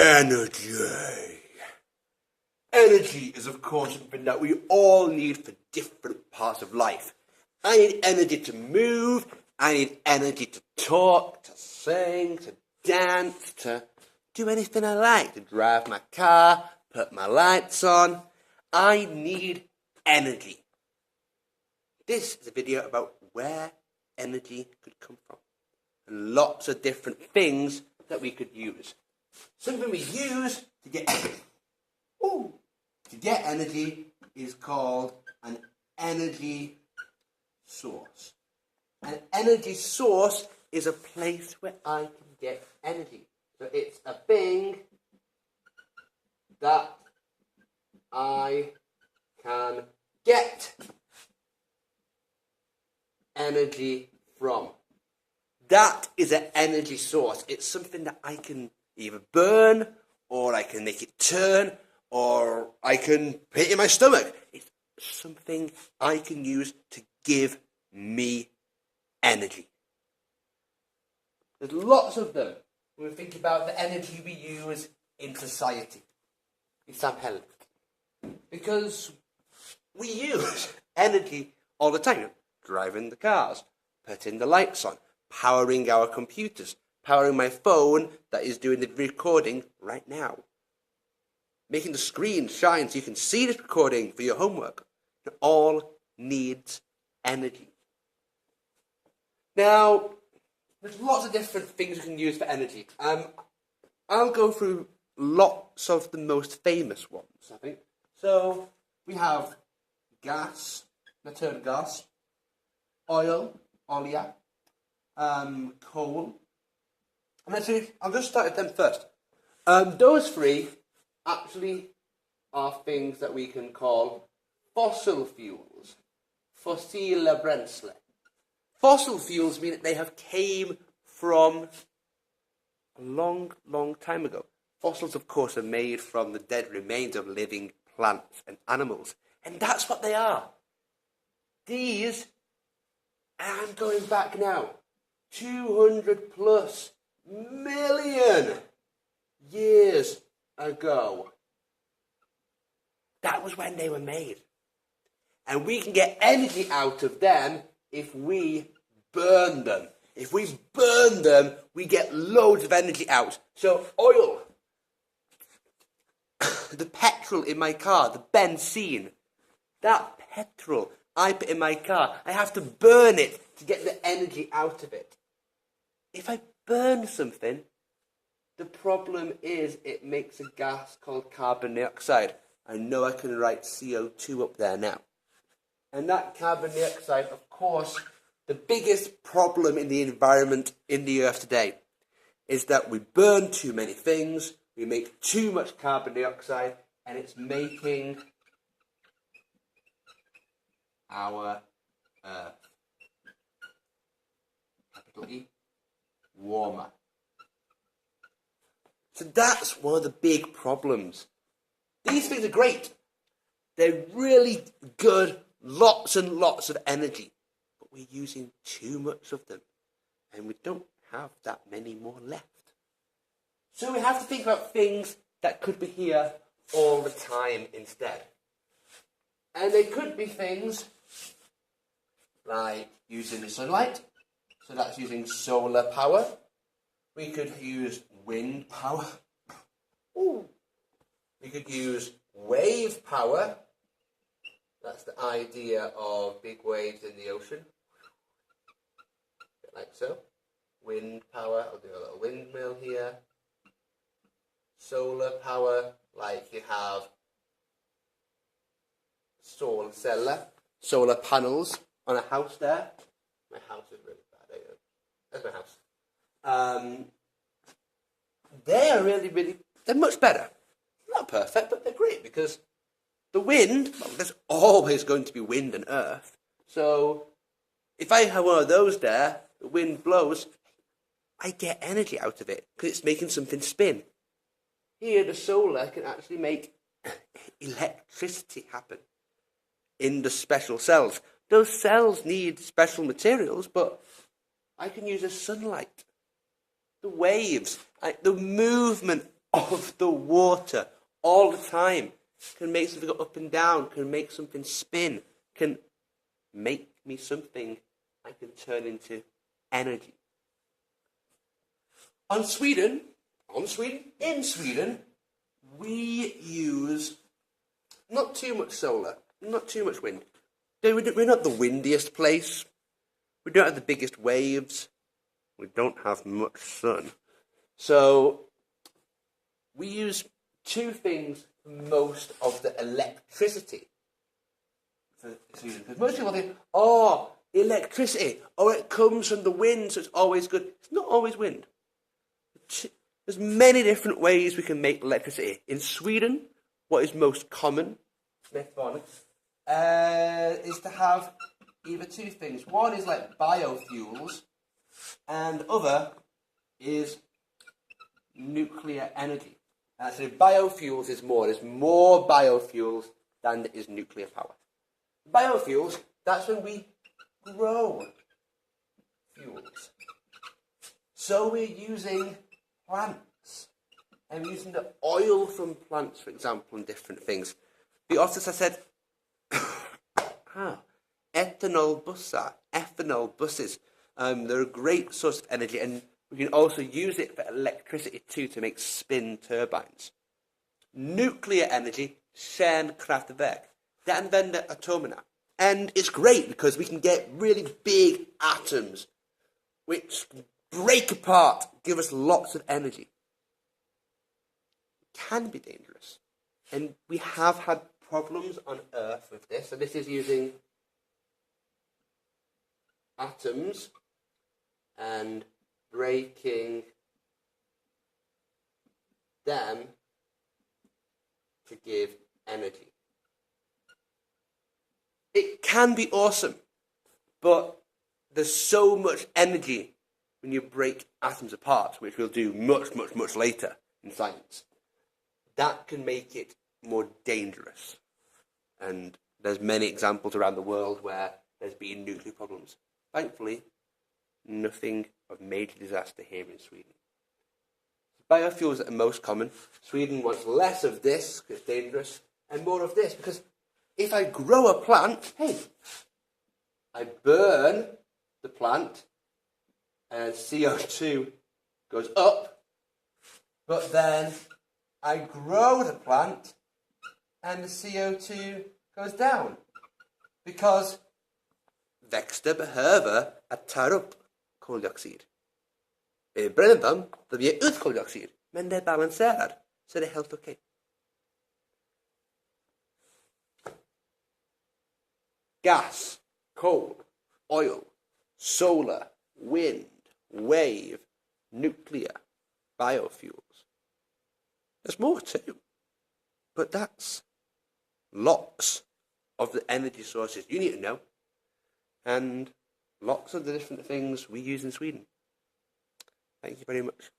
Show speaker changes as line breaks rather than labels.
Energy. Energy is, of course, something that we all need for different parts of life. I need energy to move. I need energy to talk, to sing, to dance, to do anything I like, to drive my car, put my lights on. I need energy. This is a video about where energy could come from. And lots of different things that we could use. Something we use to get energy is called an energy source. An energy source is a place where I can get energy. So it's a thing that I can get energy from. That is an energy source. It's something that I can either burn, or I can make it turn, or I can put it in my stomach. It's something I can use to give me energy. There's lots of them when we think about the energy we use in society, in samhället. Because we use energy all the time. Driving the cars, putting the lights on, powering our computers, powering my phone that is doing the recording right now. Making the screen shine so you can see this recording for your homework. It all needs energy. Now, there's lots of different things you can use for energy. I'll go through lots of the most famous ones, I think. So, we have gas, natural gas, oil, olja, coal. And actually, I'll just start with them first. Those three actually are things that we can call fossil fuels. Fossila bränsle. Fossil fuels mean that they have came from a long, long time ago. Fossils, of course, are made from the dead remains of living plants and animals. And that's what they are. These, and I'm going back now, 200 plus million years ago. That was when they were made. And we can get energy out of them if we burn them. If we burn them, we get loads of energy out. So oil, the petrol in my car, the benzene, that petrol I put in my car, I have to burn it to get the energy out of it. If I burn something, the problem is it makes a gas called carbon dioxide. I know I can write CO2 up there now. And that carbon dioxide, of course, the biggest problem in the environment in the earth today is that we burn too many things, we make too much carbon dioxide, and it's making our earth, capital E, warmer. So that's one of the big problems. These things are great. They're really good, lots and lots of energy. But we're using too much of them. And we don't have that many more left. So we have to think about things that could be here all the time instead. And they could be things like using the sunlight. So that's using solar power. We could use wind power. Ooh. We could use wave power. That's the idea of big waves in the ocean. Like so. Wind power. I'll do a little windmill here. Solar power, like you have solar panels on a house there. My house is really bad. That's my house. They are they're much better. Not perfect, but they're great because the wind, well, there's always going to be wind on Earth. So if I have one of those there, the wind blows, I get energy out of it because it's making something spin. Here, the solar can actually make electricity happen in the special cells. Those cells need special materials, but I can use the sunlight, the waves, the movement of the water all the time. Can make something go up and down, can make something spin, can make me something I can turn into energy. In Sweden, we use not too much solar, not too much wind. We're not the windiest place. We don't have the biggest waves. We don't have much sun. So we use two things for most of the electricity. Because most people think, oh, electricity, oh, it comes from the wind, so it's always good. It's not always wind. There's many different ways we can make electricity. In Sweden, what is most common is to have either two things. One is like biofuels, and the other is nuclear energy. So biofuels is more. There's more biofuels than there is nuclear power. Biofuels, that's when we grow fuels. So we're using plants. And we're using the oil from plants, for example, and different things. The officer said, ethanol buses. They're a great source of energy, and we can also use it for electricity too, to make spin turbines. Nuclear energy, kärnkraftverk. Det använder atomerna. And it's great because we can get really big atoms which break apart, give us lots of energy. It can be dangerous. And we have had problems on Earth with this. So this is using atoms and breaking them to give energy. It can be awesome, but there's so much energy when you break atoms apart, which we'll do much, much, much later in science. That can make it more dangerous. And there's many examples around the world where there's been nuclear problems. Thankfully, nothing of major disaster here in Sweden. Biofuels are the most common. Sweden wants less of this because it's dangerous, and more of this because if I grow a plant, I burn the plant and CO2 goes up, but then I grow the plant and the CO2 goes down because växter behöver att ta upp koldioxid. Bränner dem, då ger ut koldioxid, men det balanserar, så det är helt okej. Gas, coal, oil, solar, wind, wave, nuclear, biofuels. There's more too, but that's lots of the energy sources you need to know, and lots of the different things we use in Sweden. Thank you very much.